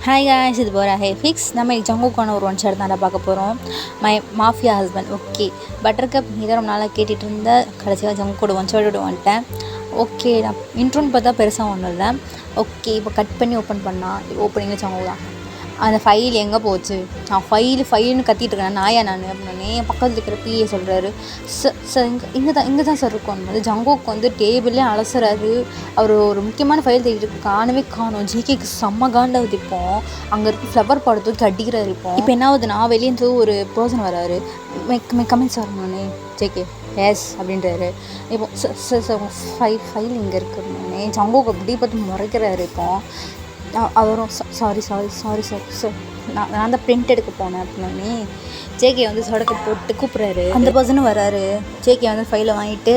Hi guys, இது போகிற ஹே fix. நம்ம ஜங்குக்கான ஒரு ஒன் ஷாட் தான் பார்க்க போகிறோம். My mafia husband. Okay, butter cup நீ தான் ரொம்ப நாளாக கேட்டுகிட்டு இருந்த. கடைசியாக ஜங்குக்கோட ஒன் ஷாட்டோட வந்துட்டேன். ஓகே, நான் இன்ட்ரோன்னு பார்த்தா பெருசாக ஒன்றும் இல்லை. ஓகே, இப்போ கட் பண்ணி ஓப்பன் பண்ணால் ஓப்பனிங்கில் ஜங்கு தான். அந்த ஃபைல் எங்கே போச்சு? நான் ஃபைல்னு கத்திட்டு இருக்கேன். நாயா நான் அப்படின்னே பக்கத்தில் இருக்கிற பிஏ சொல்கிறாரு, சார் இங்கே தான் சார் இருக்கும். வந்து ஜங்கோக்கு வந்து டேபிளே அலசுறாரு. அவர் ஒரு முக்கியமான ஃபைல் தேடிட்டு காணும். ஜிகேக்கு செம்ம காண்டாவது. இப்போ அங்கே இருக்க ஃப்ளவர் பாட தூக்கி அடிக்கிறாரு. இப்போ என்ன ஆகுது, நான் வெளியேருந்து ஒரு பர்சன் வராரு. கமெண்ட்ஸ் வரணுன்னே ஜேகே எஸ் அப்படின்றாரு. இப்போ சார் ஃபைல் இங்கே இருக்குன்னே ஜங்கோக்கு அப்படி பார்த்து முறைக்கிறாரு. இப்போ அவரும் சாரி சார் நான் தான் பிரிண்ட் எடுக்க போனேன் அப்படின்னே ஜேகே வந்து சொடக்க போட்டு கூப்பிட்றாரு. அந்த பர்சனும் வராரு. ஜேகே வந்து ஃபைலை வாங்கிட்டு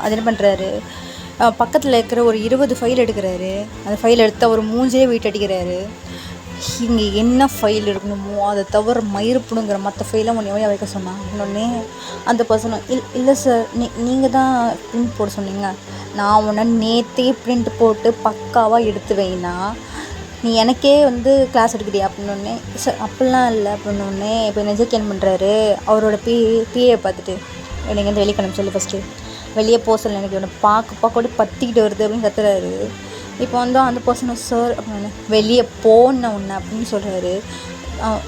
அது என்ன பண்ணுறாரு, பக்கத்தில் இருக்கிற ஒரு 20 ஃபைல் எடுக்கிறாரு. அந்த ஃபைல் எடுத்து அவர் மூஞ்சிலே வீட்டு அடிக்கிறாரு. இங்கே என்ன ஃபைல் இருக்கணுமோ அதை தவிர மயிருப்புணுங்கிற மற்ற ஃபைலாம் ஒன்றே வைக்க சொன்னான். இன்னொன்னே அந்த பர்சனும் இல்லை சார், நீங்கள் தான் பிரிண்ட் போட சொன்னீங்க. நான் உன்னை நேற்றே பிரிண்ட் போட்டு பக்காவாக எடுத்து வைனா நீ எனக்கே வந்து கிளாஸ் எடுக்கிறியா அப்படின்னோடனே, சார் அப்படிலாம் இல்லை அப்படின்னோடனே இப்போ நெஜக்கு என்ன பண்ணுறாரு, அவரோட பிஏ பார்த்துட்டு நீங்கள் வந்து வெளியே கிளம்பி சொல்லி ஃபஸ்ட்டு வெளியே போக சொல்லி எனக்கு இவனை பார்க்க பற்றிக்கிட்டு வருது அப்படின்னு கத்துறாரு. இப்போ வந்து அந்த பர்சனை சார் அப்படின்னு வெளியே போன ஒன்று அப்படின்னு சொல்கிறாரு.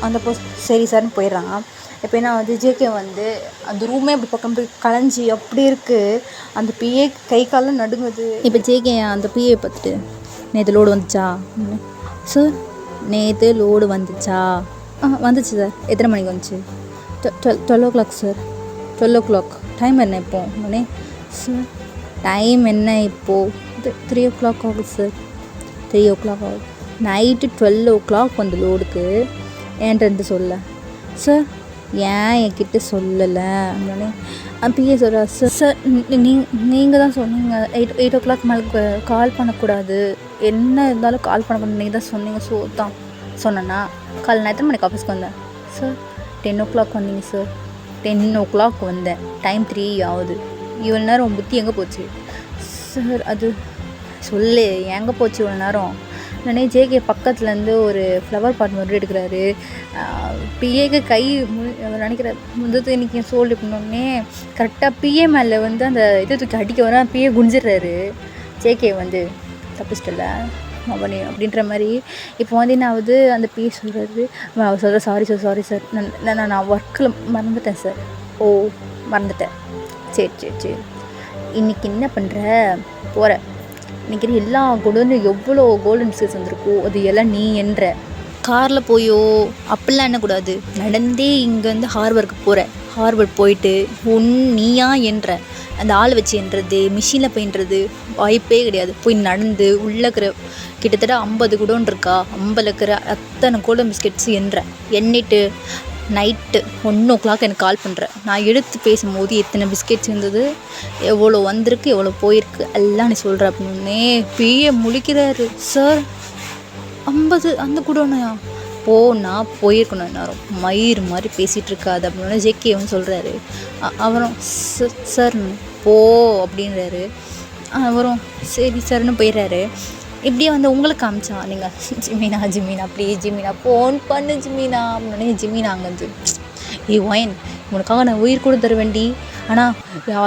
அந்த பர்சன் சரி சார்னு போயிடுறான். இப்போ என்ன வந்து ஜேகே வந்து அந்த ரூமே அப்படி பக்கம் போய் களைஞ்சி அப்படி இருக்குது. அந்த பிஏ கை காலம் நடுங்குது. இப்போ ஜேகே அந்த பிஏ பார்த்துட்டு நேற்று லோடு வந்துச்சா சார், நேற்று லோடு வந்துச்சா? வந்துச்சு சார். எத்தனை மணிக்கு வந்துச்சு? 12 o'clock சார். 12 o'clock. டைம் என்ன இப்போ? உடனே சார் டைம் என்ன இப்போது? 3 o'clock ஆகுது சார். 3 o'clock ஆகுது. நைட்டு 12 o'clock வந்து லோடுக்கு ஏன்ட்டு சொல்ல சார், ஏன் என்கிட்ட சொல்லலை அப்படின்னே பிஏ சொல்கிறா. சார் நீங்கள் தான் சொன்னீங்க 8 o'clock மேலே கால் பண்ணக்கூடாது, என்ன இருந்தாலும் கால் பண்ணக்கூடாது, நீங்கள் தான் சொன்னீங்க. ஸோ தான் சொன்னேன்னா கால் நான் எத்தனை மணிக்கு ஆஃபீஸ்க்கு வந்தேன் சார்? 10 o'clock வந்தீங்க சார். 10 o'clock வந்தேன். டைம் 3 ஆகுது. இவ்வளோ நேரம் புத்தி எங்கே போச்சு சார்? அது சொல்லு, எங்கே போச்சு இவ்வளோ நேரம்? உடனே ஜேகே பக்கத்துலேருந்து ஒரு ஃப்ளவர் பாட் மட்டும் எடுக்கிறாரு. பிஏக்கு கை நினைக்கிற முந்தத்து இன்றைக்கி சோல்டு பண்ணோடனே கரெக்டாக பிஏ மேலே வந்து அந்த இது தூக்கி அடிக்க வர பிஏ குஞ்சிடுறாரு. ஜேகே வந்து தப்பிச்சிட்டல அவனே அப்படின்ற மாதிரி. இப்போ வந்து என்ன ஆகுது, அந்த பிஏ சொல்கிறாரு, அவர் சொல்கிற சாரி சார் நான் ஒர்க்கில் மறந்துட்டேன் சார். ஓ மறந்துட்டேன், சரி இன்றைக்கி என்ன பண்ணுற? போகிற இன்றைக்கி எல்லா கோல்டன் எவ்வளோ கோல்டன் பிஸ்கட்ஸ் வந்திருக்கோ அது எல்லாம் நீ என்ற காரில் போயோ அப்படிலாம் என்னக்கூடாது, நடந்தே இங்கேருந்து ஹார்பருக்கு போகிற. ஹார்பர் போயிட்டு நீயா என்ற அந்த ஆள் வச்சு என்றது, மிஷினில் போயின்றது வாய்ப்பே கிடையாது. போய் நடந்து உள்ளே இருக்கிற கிட்டத்தட்ட 50 குடோன் இருக்கா, 50 இருக்கிற அத்தனை கோல்டன் பிஸ்கெட்ஸ் எண்ணிட்டு நைட்டு 1 o'clock எனக்கு கால் பண்ணுறேன். நான் எடுத்து பேசும்போது எத்தனை பிஸ்கெட்ஸ் இருந்தது, எவ்வளோ வந்திருக்கு, எவ்வளோ போயிருக்கு எல்லாம் நீ சொல்கிற அப்படின்னே பிஏ முழிக்கிறாரு. சார் 50 அந்த கூடனையா? நான் போயிருக்கணும், நேரம் மயிர் மாதிரி பேசிகிட்டு இருக்காது அப்படின்னு ஜேகே வந்து சொல்கிறாரு. அவரும் சார் போ அப்படின்றாரு. அவரும் சரி சார்னு போயிடுறாரு. இப்படியே வந்து உங்களுக்கு காமிச்சா நீங்கள் ஜிமீனா ப்ளீஸ் ஜிமீனா ஃபோன் பண்ணு ஜிமீனா அப்படின்னே ஜிமீனா அங்கேருந்து ஒயன் உனக்காக நான் உயிர் கூட தருவேண்டி, ஆனால்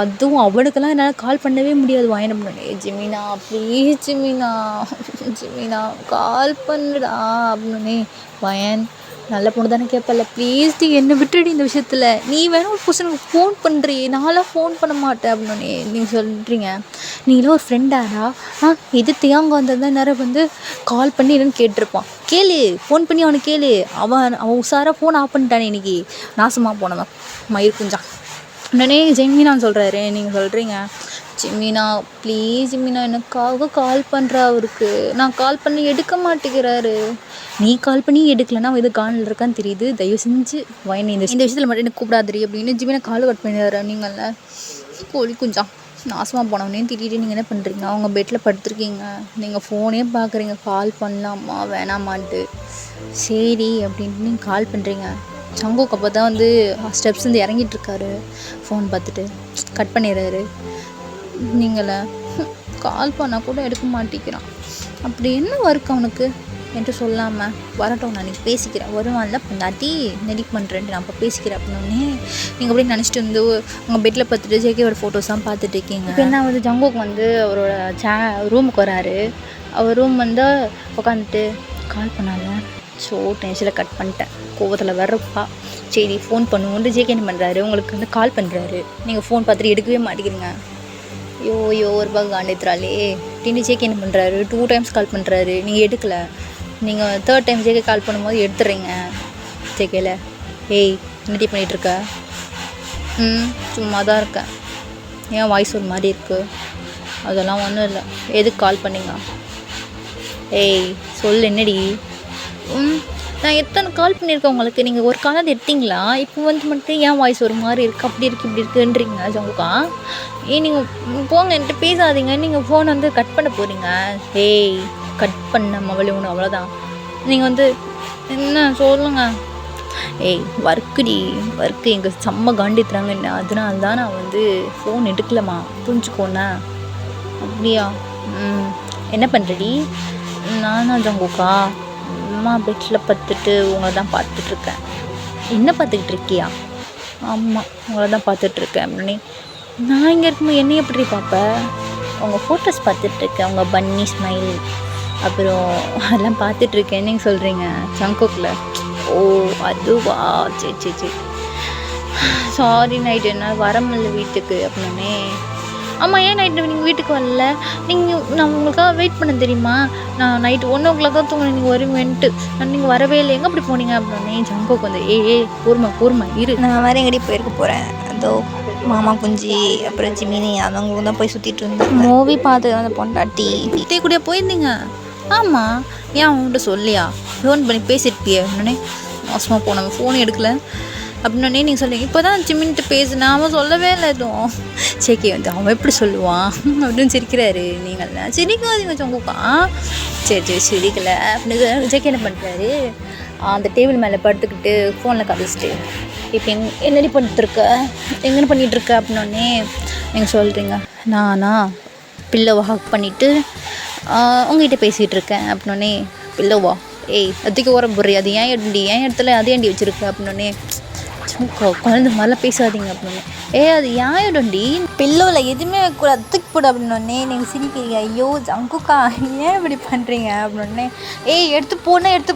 அதுவும் அவனுக்கெல்லாம் என்னால் கால் பண்ணவே முடியாது ஒயன் அப்படின்னே ஜிமீனா ப்ளீஸ் ஜிமீனா கால் பண்ணுடா அப்படின்னே ஒயன் நல்ல பொண்ணு தானே கேட்பல, ப்ளீஸ் டி என்னை விட்டுடி இந்த விஷயத்தில். நீ வேணும் ஒரு பர்சனுக்கு ஃபோன் பண்ணுறீ, நான்லாம் ஃபோன் பண்ண மாட்டேன் அப்படின்னே நீங்கள் சொல்கிறீங்க. நீங்களும் ஒரு ஃப்ரெண்டாடா? இது தேங்க வந்தது நேரம் வந்து கால் பண்ணி என்னன்னு கேட்டிருப்பான். கேளு, ஃபோன் பண்ணி அவனுக்கு கேளு. அவன் உஷாராக ஃபோன் ஆஃப் பண்ணிட்டானே இன்றைக்கி, நாசமாக போனவன் மயிர் குஞ்சான். உடனே ஜெமினான்னு சொல்கிறாரு. நீங்கள் சொல்கிறீங்க ஜிமீனா ப்ளீஸ் ஜிமீனா எனக்காக கால் பண்ணுறா அவருக்கு, நான் கால் பண்ணி எடுக்க மாட்டேங்கிறாரு. நீ கால் பண்ணி எடுக்கலன்னா அவன் எது காலில் இருக்கான்னு தெரியுது, தயவு செஞ்சு வயன் இந்த விஷயத்தில் மட்டும் எனக்கு கூப்பிடாதீ அப்படின்னு ஜிமீனா கால் கட் பண்ணிடுறாரு. நீங்கள கோழி குஞ்சா நாசமாக போனவனே திட்டிட்டு நீங்கள் என்ன பண்ணுறீங்க? அவங்க பெட்டில் படுத்துருக்கீங்க, நீங்கள் ஃபோனே பார்க்குறீங்க, கால் பண்ணலாமா வேணாமான்ட்டு. சரி அப்படின்ட்டு நீங்கள் கால் பண்ணுறீங்க. சங்கோக்கு அப்போ தான் வந்து ஸ்டெப்ஸ் வந்து இறங்கிட்டுருக்காரு. ஃபோன் பார்த்துட்டு கட் பண்ணிடுறாரு. நீங்கள கால் பண்ணால் கூட எடுக்க மாட்டேங்கிறான். அப்படி என்ன ஒர்க் அவனுக்கு? என்கிட்ட சொல்லாமல் வரட்டும், நான் நீ பேசிக்கிறேன், வருவான்ல பொண்டாட்டி நெடிக் பண்ணுறேன்ட்டு நான் அப்போ பேசிக்கிறேன் அப்படின்னே நீங்கள் அப்படியே நினச்சிட்டு வந்து உங்கள் பெட்டில் பார்த்துட்டு ஜேகேவோட ஃபோட்டோஸ்லாம் பார்த்துட்டு இருக்கீங்க. இப்போ என்ன வந்து ஜங்குக்கு வந்து அவரோட ரூமுக்கு வராரு. அவர் ரூம் வந்து உட்காந்துட்டு கால் பண்ணாங்க. ஸோ டென்ஷனில் கட் பண்ணிட்டேன், கோவத்தில் வர்றப்பா. சரி ஃபோன் பண்ணுவோன்ட்டு ஜேகே என்ன பண்ணுறாரு, உங்களுக்கு வந்து கால் பண்ணுறாரு. நீங்கள் ஃபோன் பார்த்துட்டு எடுக்கவே மாட்டேங்கிறீங்க. ஐயோ ஒரு ரூபா காண்டித்துறாளே அப்படின்னு ஜேகே என்ன பண்ணுறாரு, 2 டைம்ஸ் கால் பண்ணுறாரு. நீங்கள் எடுக்கலை. நீங்கள் 3rd டைம் ஜேகே கால் பண்ணும்போது எடுத்துடுறீங்க. ஜேகேல ஏய் என்னடி பண்ணிகிட்ருக்க? சும்மா தான் இருக்கேன். ஏன் வாய்ஸ் ஒரு மாதிரி இருக்குது? அதெல்லாம் ஒன்றும் இல்லை. எதுக்கு கால் பண்ணிங்க? ஏய் சொல்லு என்னடி? நான் எத்தனை கால் பண்ணியிருக்கேன் உங்களுக்கு, நீங்கள் ஒரு காலாவது எடுத்தீங்களா? இப்போ வந்து மட்டும் ஏன் வாய்ஸ் ஒரு மாதிரி இருக்குது, அப்படி இருக்குது இப்படி இருக்குன்றீங்க ஜங்குக்கா. நீங்கள் போங்க, என்கிட்ட பேசாதீங்க. நீங்கள் ஃபோன் வந்து கட் பண்ண போகிறீங்க. ஏய் கட் பண்ண மவளி ஒன்று, அவ்வளோதான். நீங்கள் வந்து என்ன சொல்லுங்கள். ஏய் ஒர்க்கு எங்கள் செம்ம காண்டித்துறாங்க என்ன, அதனால தான் நான் வந்து ஃபோன் எடுக்கலம்மா, புரிஞ்சுக்கோண்ணா. அப்படியா? என்ன பண்ணுறடி? நானா ஜங்குக்கா அம்மா பெட்டில் பார்த்துட்டு உங்களை தான் பார்த்துட்ருக்கேன். என்ன பார்த்துக்கிட்டு இருக்கியா? ஆமாம் உங்களை தான் பார்த்துட்ருக்கேன் அப்படின்னு. நான் இங்கே இருக்கும்போது என்னை எப்படி பார்ப்பேன்? உங்கள் ஃபோட்டோஸ் பார்த்துட்ருக்கேன், உங்கள் பன்னி ஸ்மைல் அப்புறம் அதெல்லாம் பார்த்துட்ருக்கேன். நீங்கள் சொல்கிறீங்க ஜங்குக்கில்? ஓ அதுவா, சரி சாரி, நைட்டு என்னால் வர முடியல வீட்டுக்கு அப்படின்னே. ஆமாம், ஏன் நைட்டு நீங்கள் வீட்டுக்கு வரல? நான் உங்களுக்காக வெயிட் பண்ண தெரியுமா? நான் நைட்டு 1 o'clock தூங்கினேன், நீங்கள் வருவேன்ட்டு. நீங்கள் வரவே இல்லை, எங்கே அப்படி போனீங்க அப்படின்னே. ஜங்குக்கு வந்து ஏய் கூர்மா இரு, நான் வேறு எங்கடி போயிருக்க போகிறேன். அதோ மாமா குஞ்சி அப்புறம் ஜிமினி அவங்களும் தான் போய் சுற்றிட்டு இருந்தேன். மூவி பார்த்து அந்த பொண்டாட்டி இதே கூட போயிருந்தீங்க. ஆமாம், ஏன் அவங்ககிட்ட சொல்லியா? ஃபோன் பண்ணி பேசியிருப்பியே அப்படின்னே. மோசமாக போனாங்க, ஃபோன் எடுக்கலை அப்படின்னே. நீங்கள் சொல்லுங்கள் இப்போ தான் ஜிமின்ட்டு பேசுனேன், அவன் சொல்லவே இல்லை எதுவும். சேக்கே வந்து அவன் எப்படி சொல்லுவான் அப்படின்னு சிரிக்கிறாரு. நீங்கள்லாம் சிரிக்காதீங்க ஜங்குக்கா. சரி சிரிக்கலை அப்படின்னு ஜேகே என்ன பண்ணுறாரு, அந்த டேபிள் மேலே படுத்துக்கிட்டு ஃபோனில் கதைச்சிட்டு இப்போ என்னடி பண்ணிட்டுருக்க, எங்கே பண்ணிகிட்ருக்க அப்படின்னே. நீங்கள் சொல்கிறீங்க நானா பில்லோவை ஹக் பண்ணிவிட்டு உங்ககிட்ட பேசிகிட்டு இருக்கேன் அப்படின்னே. பில்லோவா? ஏய் அதுக்கு ஓரம் போடுறி, அது ஏன் இடத்துல அதே ஏண்டி வச்சுருக்க அப்படின்னே. குழந்தை மாதிரிலாம் பேசாதீங்க அப்படின்னு. அது ஏன்டி பில்லோவில் எதுவுமே வைக்கக்கூடாது, தூக்கி போடு அப்படின்னே. நீங்கள் சிரிக்கிறீங்க. ஐயோ ஜங்குக்கா ஏன் இப்படி பண்ணுறீங்க அப்படின்னே. எடுத்து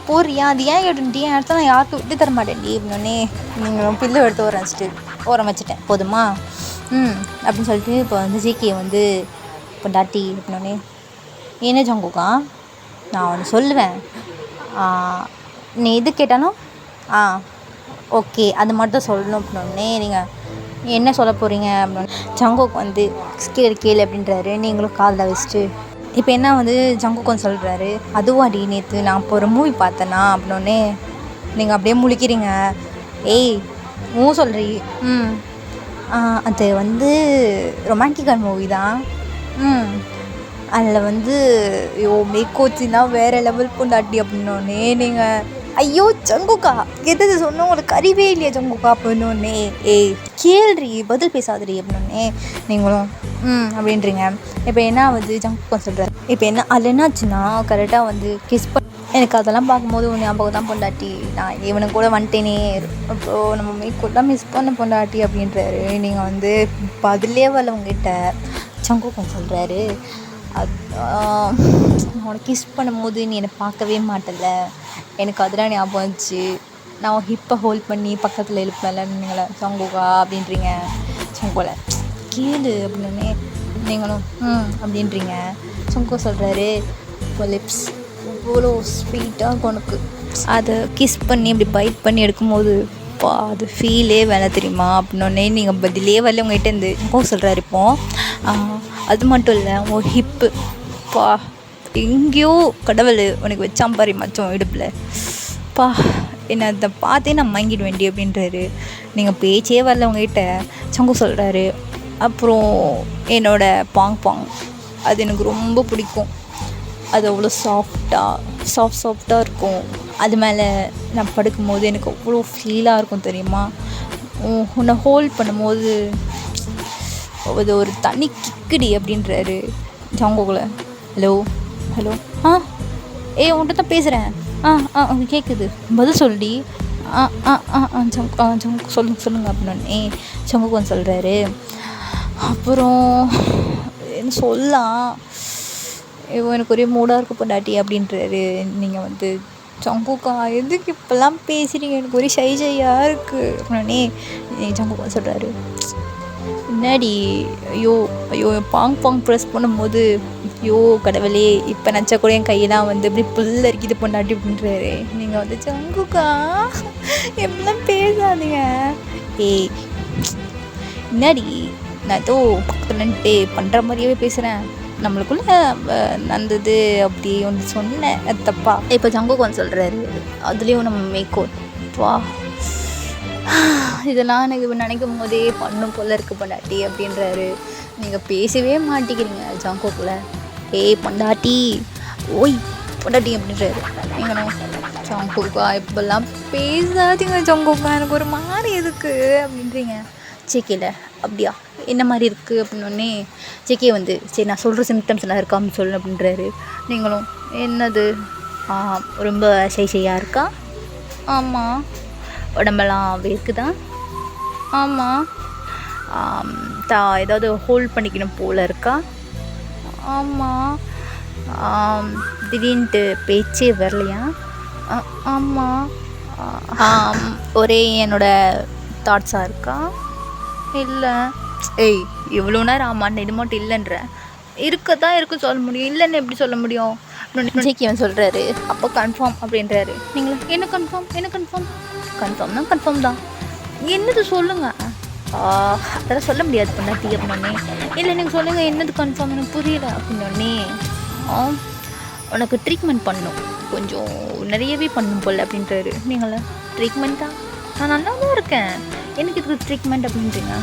போடுறியா, அது ஏன் எடுண்டி, என் இடத்துல நான் யாருக்கும் விட்டு தர மாட்டேன்டி அப்படின்னே. நீங்கள் பில்லோ எடுத்து ஓரம் வச்சுட்டேன் போதுமா அப்படின்னு சொல்லிட்டு இப்போ வந்து ஜேகே வந்து பொண்டாட்டி அப்படின்னே. என்ன ஜங்குக்கா, நான் ஒன்று சொல்லுவேன், நீ எது கேட்டாலும் ஓகே அது மட்டும் சொல்லணும் அப்படின்னே. நீங்கள் என்ன சொல்ல போகிறீங்க அப்படின்னு ஜங்குக்கு வந்து கேளு அப்படின்றாரு. நீங்களும் காதில் வச்சுட்டு இப்போ என்ன வந்து ஜங்குக்கு வந்து சொல்கிறாரு, அதுவாடி நேற்று நான் இப்போ ஒரு மூவி பார்த்தேன்னா அப்படின்னே. நீங்கள் அப்படியே முழிக்கிறீங்க. சொல்கிறீ? அது வந்து ரொமான்டிக்கல் மூவி தான். அதில் வந்து மேக்கோச்சிலாம் வேறு லெவல் பொண்டாட்டி அப்படின்னோடனே. நீங்கள் ஐயோ ஜங்குக்கா எது சொன்னோம் உங்களுக்கு அறிவே இல்லையா ஜங்குக்கா அப்படின்னோடனே. கேள்றி பதில் பேசாதடி அப்படின்னோடனே. நீங்களும் அப்படின்றீங்க. இப்போ என்ன ஆகுது, ஜங்குக்கா சொல்கிறார். இப்போ என்ன அதில் என்னாச்சுன்னா கரெக்டாக வந்து கிஸ் எனக்கு அதெல்லாம் பார்க்கும்போது ஒரு ஞாபகம் தான் பொண்டாட்டி, நான் இவனை கூட வந்துட்டேனே, அப்புறம் நம்ம மேற்கொள்ளலாம் மிஸ் பண்ண பொண்டாட்டி அப்படின்றாரு. நீங்கள் வந்து பதிலே வரல உங்ககிட்ட. ஜங்குக்கா சொல்கிறாரு, அவனை கிஸ் பண்ணும்போது நீ என்னை பார்க்கவே மாட்டல, எனக்கு அதெல்லாம் ஞாபகம் வந்துச்சு, நான் ஹிப்பை ஹோல்ட் பண்ணி பக்கத்தில் எழுப்பல நீங்களே ஜங்குக்கா அப்படின்றீங்க. ஜங்குல கேளு அப்படின்னே. நீங்களும் அப்படின்றீங்க. ஜங்கு சொல்கிறாரு, இப்போ லிப்ஸ் இவ்வளோ ஸ்வீட்டாக இருக்கும் உனக்கு, அதை கிஸ் பண்ணி அப்படி பைட் பண்ணி எடுக்கும்போது அது ஃபீலே வேலை தெரியுமா அப்படின்னோடனே. நீங்கள் பதிலே வரல உங்கள்கிட்ட இருந்து. ஜங்கு சொல்கிறாரு, இப்போது அது மட்டும் இல்லை உன் ஹிப்பு எங்கேயோ கடவுள் உனக்கு வச்சான் பாரு மச்சம் இடுப்பில் என்னை அதை பார்த்தே நான் மயங்கிட வேண்டி அப்படின்றாரு. நீங்கள் பேச்சே வரல உங்ககிட்ட. ஜங்கு சொல்கிறாரு, அப்புறம் என்னோடய பாங் அது எனக்கு ரொம்ப பிடிக்கும், அது அவ்வளோ சாஃப்டாக இருக்கும், அது மேலே நான் படுக்கும்போது எனக்கு அவ்வளோ ஃபீலாக இருக்கும் தெரியுமா, உன்னை ஹோல்ட் பண்ணும்போது அது ஒரு தனி கிக்குடி அப்படின்றாரு ஜங்குக்குள்ள. ஹலோ உன்கிட்ட தான் பேசுகிறேன். கேட்குது, பதில் சொல்லி. சொல்லுங்கள் அப்படின்னு ஜங்குக்கு சொல்கிறாரு. அப்புறம் என்ன சொல்லலாம், எனக்கு ஒரே மூடாக இருக்கு பொண்டாட்டி அப்படின்றாரு. நீங்கள் வந்து ஜங்குக்கா எதுக்கு இப்போல்லாம் பேசுகிறீங்க, எனக்கு ஒரே ஷையாக இருக்குது அப்படின்னே ஜங்குக்கா சொல்கிறாரு. முன்னாடி ஐயோ பாங் ப்ரெஸ் பண்ணும்போது ஐயோ கடவுளே, இப்போ நினச்சா கூட என் கையெல்லாம் வந்து இப்படி புல்ல இருக்குது பொண்டாட்டி அப்படின்றாரு. நீங்கள் வந்து ஜங்குக்கா எப்படிலாம் பேசாதீங்க. முன்னாடி நான் ஏதோ பக்கத்தில் நின்றுட்டு பண்ணுற மாதிரியே பேசுகிறேன், நம்மளுக்குள்ளே நடந்தது அப்படி ஒன்று சொன்னேன், அது தப்பா. இப்போ ஜங்குக்கு சொல்கிறாரு, அதுலேயும் நம்ம மேக்கோட் வா, இதெல்லாம் எனக்கு நினைக்கும் போதே பண்ணும் போல் இருக்குது பொண்டாட்டி அப்படின்றாரு. நீங்கள் பேசவே மாட்டேங்கிறீங்க ஜங்குக்குள்ளே. பொண்டாட்டி ஓய் பொண்டாட்டி அப்படின்றாரு. நீங்களும் ஜங்குக்கா இப்போல்லாம் பேசாதீங்க ஜங்குக்கா, எனக்கு ஒரு மாதிரி இருக்குது அப்படின்றீங்க. ஜேகேல அப்படியா என்ன மாதிரி இருக்குது அப்படின்னோடனே ஜேகே வந்து சரி நான் சொல்கிற சிம்டம்ஸ் எல்லாம் இருக்கான்னு சொல்லு அப்படின்றாரு. நீங்களும் என்னது, ரொம்ப ஷையாக இருக்கா? ஆமாம். உடம்பெல்லாம் வேர்க்குதா? ஆமாம். ஏதாவது ஹோல்ட் பண்ணிக்கணும் போல் இருக்கா? ஆமாம். திடீர்னுட்டு பேச்சே வரலையா? ஆமாம். ஒரே என்னோட தாட்ஸாக இருக்கா? இல்லை. இவ்வளோ நேரம் ஆமான்னு இது மட்டும் இல்லைன்ற இருக்கத்தான் இருக்கும் சொல்ல முடியும், இல்லைன்னு எப்படி சொல்ல முடியும்? ஜேகேவன் சொல்கிறாரு. அப்போ கன்ஃபார்ம் அப்படின்றாரு. நீங்களா என்ன கன்ஃபார்ம் தான் கன்ஃபார்ம் தான், என்னது சொல்லுங்கள். அதெல்லாம் சொல்ல முடியாது பொண்டாட்டி அப்படின்னே. இல்லை நீங்கள் சொல்லுங்கள் என்னது கன்ஃபார்ம், எனக்கு புரியல அப்படின்னோடனே உனக்கு ட்ரீட்மெண்ட் பண்ணணும், கொஞ்சம் நிறையவே பண்ணும் போல் அப்படின்றாரு. நீங்களா ட்ரீட்மெண்ட்டா? நான் நல்லா தான் இருக்கேன், எனக்கு இதுக்கு ட்ரீட்மெண்ட் அப்படின்றீங்க,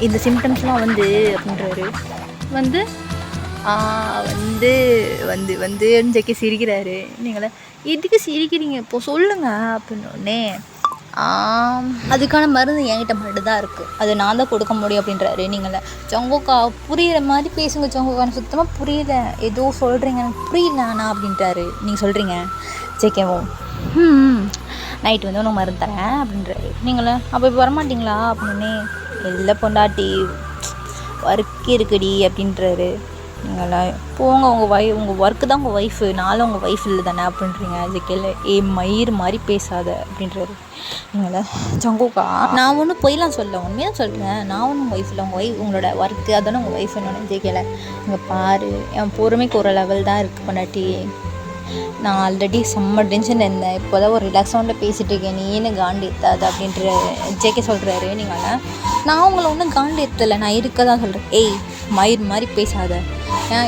இந்த சிம்டம்ஸ்லாம் வந்து அப்படின்றாரு. வந்து வந்து வந்து ஜேகே சிரிக்கிறாரு. நீங்களே எதுக்கு சிரிக்கிறீங்க இப்போ சொல்லுங்கள் அப்படின்னோடனே அதுக்கான மருந்து என்கிட்ட மட்டும்தான் இருக்குது, அது நான் தான் கொடுக்க முடியும் அப்படின்றாரு. நீங்களே ஜங்குக்கா புரிகிற மாதிரி பேசுங்க ஜங்குக்கா, எனக்கு சுத்தமாக புரியல, ஏதோ சொல்கிறீங்க எனக்கு புரியல ஆனால் அப்படின்றாரு. நீங்கள் சொல்கிறீங்க ஜேகேவும் நைட்டு வந்து உனக்கு மருந்து தரேன் அப்படின்றாரு. நீங்களே அப்போ இப்போ வரமாட்டிங்களா அப்படின்னு. இல்லை பொண்டாட்டி ஒர்க் இருக்குடி அப்படின்றாரு. நீங்களா போங்க, உங்கள் ஒர்க்கு தான் உங்கள் ஒய்ஃபு, நானும் உங்கள் ஒய்ஃப் இல்லை தானே அப்படின்றீங்க. ஜேகேல மயிர் மாதிரி பேசாத அப்படின்றாரு. நீங்களா ஜங்குக்கா நான் ஒன்றும் பொய்லாம் சொல்ல, உண்மையாக சொல்கிறேன், நான் ஒன்றும் ஒய்ஃப் இல்லை, உங்களோட ஒர்க்கு அதானே உங்கள் ஒய்ஃப் என்னோட. ஜேகேல இங்கே பாரு, என் பொறுமைக்கு ஒரு லெவல் தான் இருக்குது பொண்டாட்டி, நான் ஆல்ரெடி செம்ம டென்ஷன் இருந்தேன், இப்போ தான் ஒரு ரிலாக்ஸாக பேசிகிட்டு இருக்கேன், நீ ஏன்னு காண்டு ஏற்றாது அப்படின்ற ஜேகே சொல்கிறாரு. நீங்களா நான் உங்களை ஒன்றும் காண்டு ஏற்றலை, நான் இருக்க தான் சொல்கிறேன். மயிர் மாதிரி பேசாத,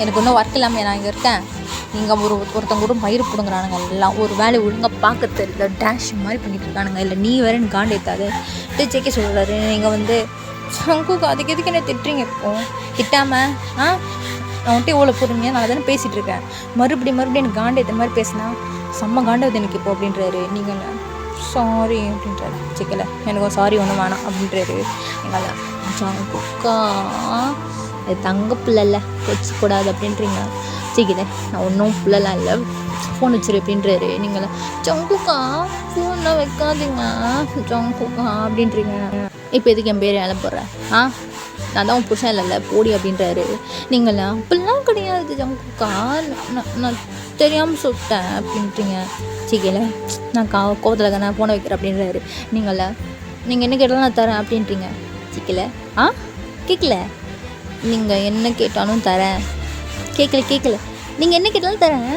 எனக்கு ஒன்றும் ஒர்க் இல்லாமல் நான் இங்கே இருக்கேன், நீங்கள் ஒருத்தவங்க கூட மயிர் பிடுங்குறானுங்க, எல்லாம் ஒரு வேலை ஒழுங்காக பார்க்க தெரியல, டேஷ் மாதிரி பண்ணிட்டு இருக்கானுங்க, இல்லை நீ வேறு எனக்கு காண்டு ஏற்றாது ஜேகே சொல்கிறாரு. நீங்கள் வந்து ஜங்குக்கு அதுக்கு எதுக்கு என்ன திட்டுறீங்க இப்போ? திட்டாமல் நான் வந்துட்டு இவ்வளோ பொறுமையாக நான் தானே பேசிகிட்டு இருக்கேன், மறுபடியும் எனக்கு காண்டு ஏற்ற மாதிரி பேசினா செம்ம காண்டாவது எனக்கு இப்போ அப்படின்றாரு. நீங்கள் சாரி அப்படின்றாரு. ஜேகேல எனக்கு சாரி ஒன்றும் வேணாம் அப்படின்றாரு. எங்களை ஜங்குக்கா அது தங்க பிள்ளைல வச்சுக்கூடாது அப்படின்றீங்க. ஜேகேல நான் ஒன்றும் பிள்ளைலாம் இல்லை, ஃபோன் வச்சிரு அப்படின்றாரு. நீங்களா ஜங்குக்கா ஃபோன்லாம் வைக்காதீங்க ஜங்குக்கா அப்படின்றீங்க. இப்போ எதுக்கு என் பேர் வேலை போடுறேன்? நான் தான் உன் புருஷன் இல்லைல்ல போடி அப்படின்றாரு. நீங்களா அப்படிலாம் கிடையாது ஜங்குக்கா, நான் தெரியாமல் சொல்லிட்டேன் அப்படின்றீங்க. ஜேகேல நான் கோவத்தில் நான் ஃபோனை வைக்கிறேன் அப்படின்றாரு. நீங்கள் என்ன கேட்டாலும் நான் தரேன் அப்படின்றீங்க. ஜேகேல கேட்கல, நீங்கள் என்ன கேட்டாலும் தரேன், கேட்கல நீங்கள் என்ன கேட்டாலும் தரேன்,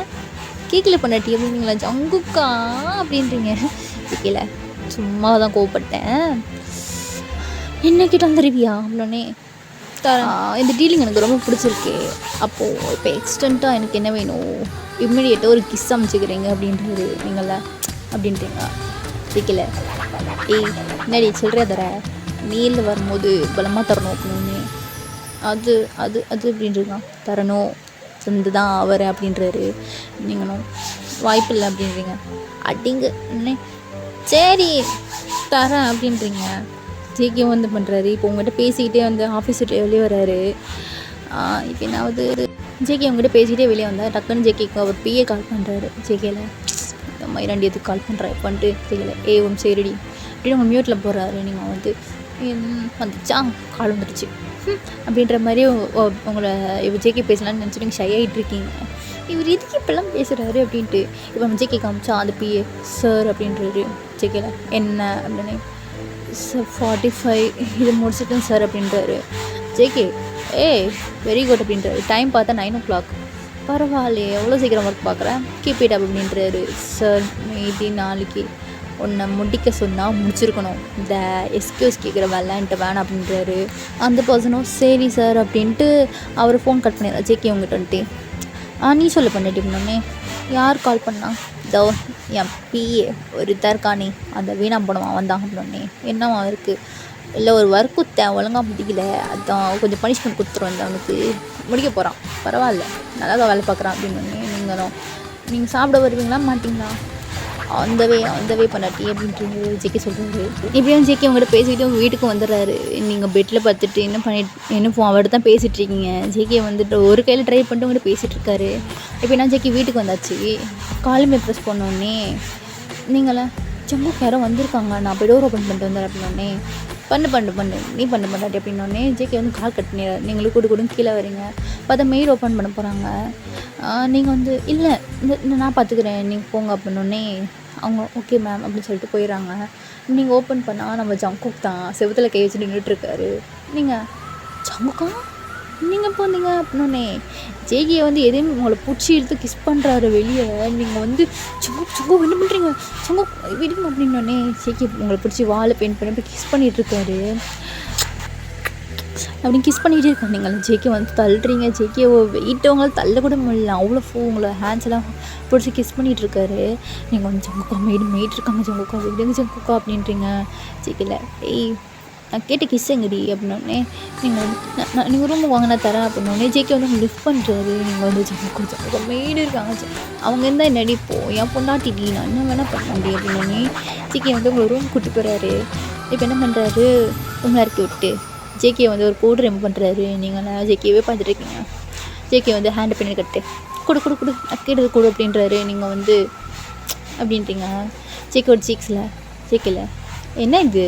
கேட்கல பொண்டாட்டி அப்படிங்களா ஜங்குக்கா அப்படின்றீங்க. ஜேகேல சும்மா தான் கோவப்பட்டேன், என்ன கேட்டாலும் தருவியா அப்படின்னே தரேன், இந்த டீலிங் எனக்கு ரொம்ப பிடிச்சிருக்கு, அப்போது இப்போ எக்ஸ்டெண்ட்டாக எனக்கு என்ன வேணும், இம்மிடியேட்டாக ஒரு கிஸ் அமைச்சிக்கிறீங்க அப்படின்றது நீங்கள அப்படின்றீங்க. ஜேகேல என்னடி சொல்கிறியா தர, நேரில் வரும்போது பலமாக தரணும் அப்படின்னு, அது அது அது அப்படின்றீங்க, தரணும் சொந்து தான் அவர் அப்படின்றாரு. நீங்களும் வாய்ப்பு இல்லை அப்படின்றீங்க. அடிங்க சரி தரேன் அப்படின்றீங்க. ஜேகே வந்து பண்ணுறாரு. இப்போ உங்கள்கிட்ட பேசிக்கிட்டே வந்து ஆஃபீஸ் விட்டு வெளியே வர்றாரு. இப்போ என்னாவது ஜேகே அவங்ககிட்ட பேசிகிட்டே வெளியே வந்தால் டக்குன்னு ஜேகேக்கு அவர் பிஏ கால் பண்ணுறாரு. ஜேகேல இந்த மாதிரி 2 எதுக்கு கால் பண்ணுறா பண்ணிட்டு ஜேகேல ஒன்று சரிடி அப்படின்னு அவங்க மியூட்டில் போகிறாரு. நீங்கள் வந்து வந்துச்சா கால் வந்துடுச்சு அப்படின்ற மாதிரி உங்களை இவர் ஜேகே பேசலான்னு நினச்சிட்டு நீங்கள் ஷை ஆகிட்டு இருக்கீங்க. இவர் எதுக்கு இப்போல்லாம் பேசுகிறாரு அப்படின்ட்டு இப்போ ஜேகே காமிச்சா அந்த பிஏ சார் அப்படின்றாரு. ஜேகேல என்ன அப்படின்னு சார் 45 இது முடிச்சிட்டேன் சார் அப்படின்றாரு. ஜேகே வெரி குட் அப்படின்றாரு. டைம் பார்த்தா 9 o'clock. பரவாயில்லையே எவ்வளோ சீக்கிரம் ஒர்க் பார்க்குறேன் கீப் இட் அப் அப்படின்றாரு. சார் மீதி நாளைக்கு ஒன்றை முடிக்க சொன்னால் முடிச்சிருக்கணும், இந்த எக்ஸ்கியூஸ் கேட்குற வேலைன்ட்டு வேணாம் அப்படின்றாரு. அந்த பர்சனும் சரி சார் அப்படின்ட்டு அவர் ஃபோன் கட் பண்ணிடுறா. ஜேகே அவங்ககிட்ட வந்துட்டு நீ சொல்ல பண்ணிட்டு அப்படின்னே யார் கால் பண்ணா? இதோ என் பிஏ ஒரு தற்காணி அந்த வீணா போனவன் வந்தான் அப்படின்னே என்னவா இருக்குது இல்லை ஒரு ஒர்க் கொடுத்தேன் ஒழுங்காக முடிக்கல, அதான் கொஞ்சம் பனிஷ்மெண்ட் கொடுத்துருவோம் அவனுக்கு முடிக்க போகிறான், பரவாயில்ல நல்லா வேலை பார்க்குறான் அப்படின்னு. நீங்கள் சாப்பிட வருவீங்களா மாட்டிங்களா? அந்த வே பண்ணாட்டி அப்படின்ட்டு ஜேகே சொல்கிறாரு. இப்படியும் ஜேகே அவங்கள்ட்ட பேசிக்கிட்டு உங்கள் வீட்டுக்கு வந்துடுறாரு. நீங்கள் பெட்டில் பார்த்துட்டு என்ன அவர்கிட்ட தான் பேசிகிட்டு இருக்கீங்க. ஜேகே வந்துட்டு ஒரு கையில் ட்ரை பண்ணிட்டு உங்கள்கிட்ட பேசிகிட்டு இருக்காரு. எப்படின்னா ஜேகே வீட்டுக்கு வந்தாச்சு. காலுமே ப்ரெஸ் பண்ணோடனே நீங்களே ஜம்முக்கு யாரோ வந்திருக்காங்க, நான் போய் டோர் ஓப்பன் பண்ணிட்டு வந்தேன் அப்படின்னோடனே பண்ணு நீ பண்ண மாட்டாட்டி அப்படின்னோடனே ஜேகே வந்து கால் கட் பண்ணிடுறாரு. நீங்களும் கூட்டு கீழே வரீங்க. பார்த்தா மெயில் ஓப்பன் பண்ண போகிறாங்க. நீங்கள் வந்து இல்லை இந்த நான் பார்த்துக்கிறேன் நீங்கள் போங்க அப்படின்னோடனே அவங்க ஓகே மேம் அப்படின்னு சொல்லிட்டு போயிடறாங்க. நீங்கள் ஓப்பன் பண்ணால் நம்ம ஜங்குக் தான் செவத்தில் கை வச்சுட்டு நின்றுட்டுருக்காரு. நீங்கள் ஜங்குக்கா நீங்கள் போனீங்க அப்படின்னோடனே ஜேகே வந்து எதையும் உங்களை பிடிச்சி இழுத்து கிஸ் பண்ணுறாரு வெளியே. நீங்கள் வந்து ஜங்குக் என்ன பண்ணுறீங்க ஜங்குக் விடுங்க அப்படின்னோடனே ஜேகே உங்களை பிடிச்சி வாழை பெயிண்ட் பண்ணி கிஸ் பண்ணிகிட்ருக்காரு. அப்படின்னு கிஸ் பண்ணிகிட்டே இருக்காங்க. நீங்கள் ஜேகே வந்து தள்ளுறீங்க. ஜேகே வெயிட்டவங்களால் தள்ள கூட முடியல, அவ்வளோ உங்களை ஹேண்ட்ஸ் எல்லாம் பிடிச்சி கிஸ் பண்ணிகிட்ருக்காரு. நீங்கள் வந்து ஜங்குக்கா மெயிட் இருக்காங்க ஜங்குக்கா விடுங்க ஜங்குக்கா அப்படின்றீங்க. ஜேகேல நான் கேட்ட கிஸ் எங்கடி அப்படின்னோடனே நீங்கள் ரூமுக்கு வாங்க நான் தரேன் அப்படின்னோடனே ஜேகே வந்து அவங்க லிஃப்ட் பண்ணுறாரு. நீங்கள் வந்து ஜங்குக்கா மெயிடு இருக்காங்க, அவங்க இருந்தால் என்னடி என் பொண்டாட்டிடி நான் என்ன வேணால் பண்ண முடியும் அப்படின்னோடனே ஜேகே வந்து உங்களை ரூம் கூப்பிட்டு போகிறாரு. இப்போ என்ன பண்ணுறாரு ரூமில் இறக்கி விட்டு ஜேகே வந்து ஒரு கோடு ரெம் பண்ணுறாரு. நீங்கள் ஜேகேவே பார்த்துட்ருக்கீங்க. ஜேகே வந்து ஹேண்ட் பண்ணி கட்டு கொடு அக்கேடுது கொடு அப்படின்றாரு. நீங்கள் வந்து அப்படின்றீங்க. ஜேகேவோட ஜேகேல என்ன இது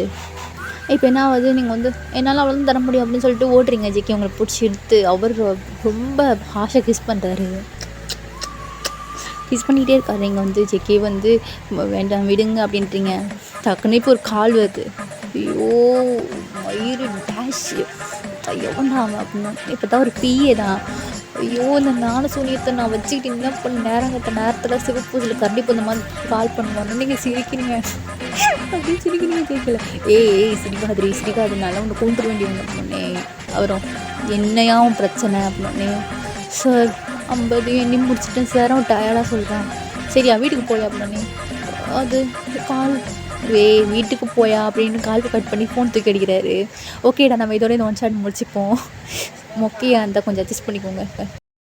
இப்போ என்ன ஆகுது? நீங்கள் வந்து என்னால் அவ்வளோதான் தர முடியும் அப்படின்னு சொல்லிட்டு ஓடுறீங்க. ஜேகே உங்களை பிடிச்சி எடுத்து அவர் ரொம்ப ஹாஷாக கிஸ் பண்ணுறாரு. கிஸ் பண்ணிக்கிட்டே இருக்காரு. நீங்கள் வந்து ஜேகே வந்து வேண்டாம் விடுங்க அப்படின்றீங்க. டக்குன்னு இப்போ ஒரு கால் வருது. ஐயோ மயிறு டேஷ் எவன்டா அவன் அப்படின்னா இப்போ தான் ஒரு பிஏ தான். ஐயோ இந்த நானும் சூனியத்தை நான் வச்சுக்கிட்டு என்ன பண்ண நேரத்தில் சிவப்பூஜையில் கண்டிப்பாக இந்த மாதிரி கால் பண்ணுவாங்க. நீங்கள் சிரிக்கிறீங்க அப்படின்னு சிரிக்கிறீங்க. கேட்கல சிரிக்காதனால உன்னை கொண்டு வேண்டியவங்க அப்படின்னே அவரும் என்னையாவும் பிரச்சனை அப்படின்னே சார் 50 எண்ணி முடிச்சிட்டேன் சார் அவன் டயர்டாக சொல்கிறான். சரியா வீட்டுக்கு போயா அப்படின்னே அது கால் வீட்டுக்கு போயா அப்படின்னு கால் கட் பண்ணி ஃபோன் தூக்கி அடிக்கிறாரு. ஓகேடா நம்ம இதோட இந்த 1 ஷாட் முடிச்சுப்போம். மொக்கையாக இருந்தால் கொஞ்சம் அட்ஜஸ்ட் பண்ணிக்கோங்க.